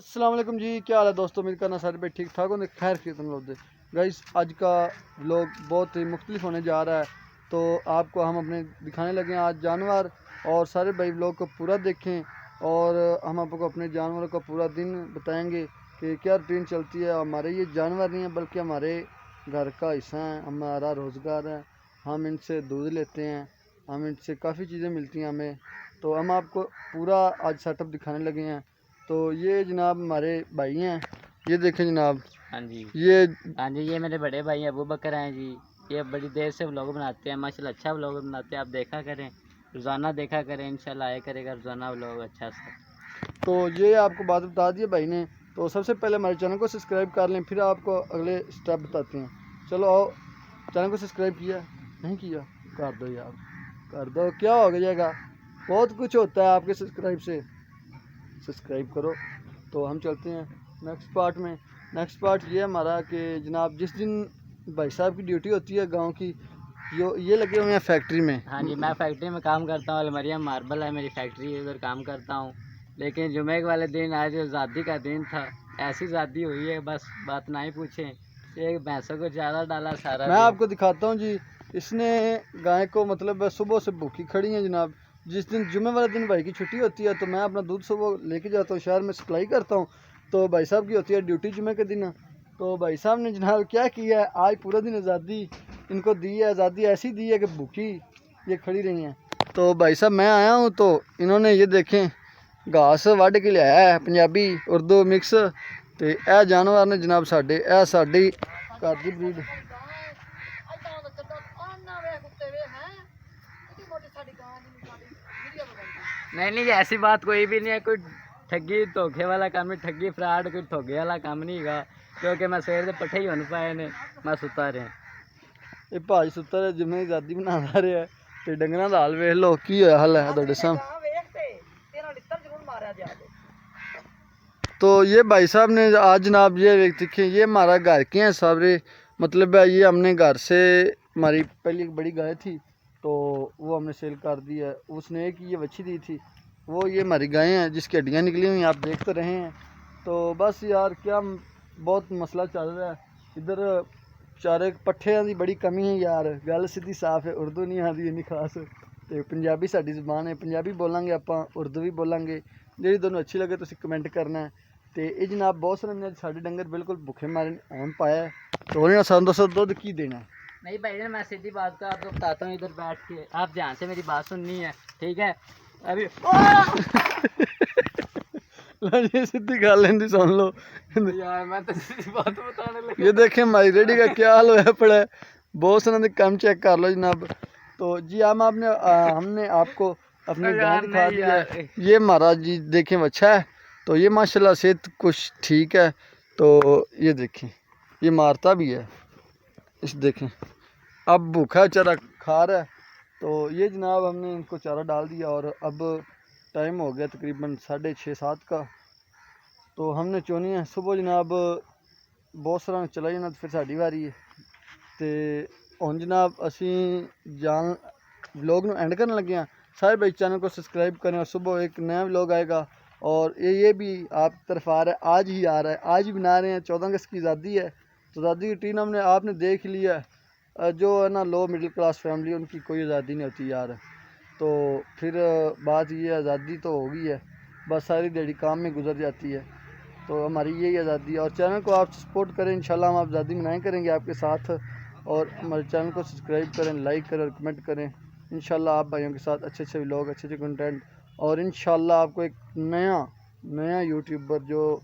अस्सलाम वालेकुम जी, क्या हाल है दोस्तों। उम्मीद करना सारे भाई ठीक ठाक होंगे, खैर खैरियत में होते गाइस। आज का व्लॉग बहुत ही मुख्तलिफ होने जा रहा है, तो आपको हम अपने दिखाने लगे हैं आज जानवर। और सारे भाई व्लॉग को पूरा देखें और हम आपको अपने जानवरों का पूरा दिन बताएंगे कि क्या रूटीन चलती है। हमारे ये जानवर नहीं है बल्कि हमारे घर का हिस्सा है, हमारा रोज़गार है। हम इनसे दूध लेते हैं, हम इनसे काफ़ी चीज़ें मिलती हैं हमें। तो हम आपको पूरा आज सेटअप दिखाने लगे हैं। तो ये जनाब हमारे भाई हैं, ये देखें जनाब। हाँ जी, ये ये मेरे बड़े भाई अबू बकर हैं जी। ये बड़ी देर से व्लॉग बनाते हैं, माशाल्लाह अच्छा व्लॉग बनाते हैं। आप देखा करें, रोज़ाना देखा करें, इंशाल्लाह आया करेगा रोज़ाना व्लॉग अच्छा सा। तो ये आपको बात बता दी है भाई ने। तो सबसे पहले हमारे चैनल को सब्सक्राइब कर लें, फिर आपको अगले स्टेप बताते हैं। चलो आओ, चैनल को सब्सक्राइब किया नहीं किया, कर दो यार, कर दो, क्या हो जाएगा। बहुत कुछ होता है आपके सब्सक्राइब से, सब्सक्राइब करो। तो हम चलते हैं नेक्स्ट पार्ट में। नेक्स्ट पार्ट ये हमारा कि जनाब जिस दिन भाई साहब की ड्यूटी होती है गांव की, ये लगे हुए हैं फैक्ट्री में। हाँ जी, मैं फैक्ट्री में काम करता हूँ। अलमरिया मार्बल है मेरी फैक्ट्री, उधर काम करता हूँ। लेकिन जुमे वाले दिन आज आज़ादी का दिन था, ऐसी आज़ादी हुई है बस बात ना ही पूछें। एक भैंसों को ज़्यादा डाला सारा मैं दिन। आपको दिखाता हूँ जी। इसने गाय को मतलब सुबह से भूखी खड़ी है जनाब। जिस दिन जुमे वाले दिन भाई की छुट्टी होती है तो मैं अपना दूध सुबह लेके जाता हूँ, शहर में सप्लाई करता हूँ। तो भाई साहब की होती है ड्यूटी जुमे के दिन। तो भाई साहब ने जनाब क्या किया है, आज पूरा दिन आज़ादी इनको दी है। आज़ादी ऐसी दी है कि भूखी ये खड़ी रही हैं। तो भाई साहब मैं आया हूँ तो इन्होंने ये देखें घास वाढ़ के लिया है, पंजाबी उर्दू मिक्स। तो यह जानवर ने जनाब साढ़े साड़ी घर की ब्रीड। नहीं, ऐसी बात कोई भी नहीं है। कोई ठगी धोखे वाला काम नहीं, ठगी फ्रॉड कोई धोखे वाला काम नहीं है। क्योंकि मैं सवेर से पट्ठे ही होने पाए ने, मैं सुता रहा। ये भाज सुत्ता है, जिम्मे आज़ादी बना रहा है। तो डंगरां दा हाल वेख लो की होया हाल है तुहाडे सामने। तो ये भाई साहब ने आज जनाब ये देखें, ये हमारा घर के हैं सारे। मतलब है ये हमने घर से, हमारी पहली एक बड़ी गाय थी तो वो हमने सेल कर दी है। उसने एक ये बच्ची दी थी, वो ये हमारी गायें हैं जिसकी हड्डियाँ निकली हुई हैं, आप देख तो रहे हैं। तो बस यार क्या बहुत मसला चल रहा है इधर। चारे पट्ठियां की बड़ी कमी है यार, गल सीधी साफ है। उर्दू नहीं आती इन्नी खास, तो पंजाबी साडी ज़बान है, पंजाबी बोलांगे आप, उर्दू भी बोलांगे। जी दोनों अच्छी लगे तो कमेंट करना है। तो ये जनाब बहुत सारे साढ़े डंगर बिल्कुल भुखे मारे होन पाया है। तो उन्हें सानूं दसो दुध की देना है। नहीं भाई, मैं सीधी बात का आपको बताता हूँ इधर बैठ के, आप ध्यान से मेरी बात सुननी है, ठीक है। अभी ये सीधी गल इनकी सुन लो यार, मैं तो सीधी बात बताने लगा। ये देखें हमारी रेडी का क्या हाल होया पड़ा है। बहुत सारे काम चेक कर लो जनाब। तो जी हमने आपको अपनी गाय यार दिखा नहीं दी यार, है। ये हमारा जी देखें अच्छा है, तो ये माशाल्लाह सेहत कुछ ठीक है। तो ये देखें ये मारता भी है, इस देखें अब भूखा चारा खा रहा है। तो ये जनाब हमने इनको चारा डाल दिया और अब टाइम हो गया तकरीबन 6:30-7 का। तो हमने चोनी है सुबह जनाब, बहुत सारा चला जाना फिर साड़ी वारी है। तो हुण जनाब असी जान व्लॉग नूं एंड करन लगे हैं। सारे भाई चैनल को सब्सक्राइब करें और सुबह एक नया व्लॉग आएगा। और ये भी आप तरफ आ रहा है, आज ही आ रहा है, आज ही बना रहे हैं। 14 अगस्त की आज़ादी है, तो आज़ादी की टीम हमने आपने देख लिया है। जो है ना लो मिडिल क्लास फैमिली, उनकी कोई आज़ादी नहीं होती यार। तो फिर बात ये आज़ादी तो हो गई है, बस सारी दिहाड़ी काम में गुजर जाती है। तो हमारी यही आज़ादी है। और चैनल को आप सपोर्ट करें, इंशाल्लाह हम आज़ादी मनाएँ करेंगे आपके साथ। और हमारे चैनल को सब्सक्राइब करें, लाइक करें और कमेंट करें। इंशाल्लाह आप भाइयों के साथ अच्छे अच्छे व्लॉग, अच्छे अच्छे कंटेंट, और इंशाल्लाह आपको एक नया यूट्यूबर जो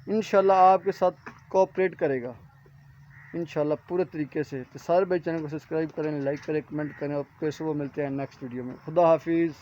इंशाल्लाह आपके साथ कोऑपरेट करेगा इंशाल्लाह पूरे तरीके से। तो सारे भाई चैनल को सब्सक्राइब करें, लाइक करें, कमेंट करें। और फिर सुबह मिलते हैं नेक्स्ट वीडियो में। खुदा हाफिज़।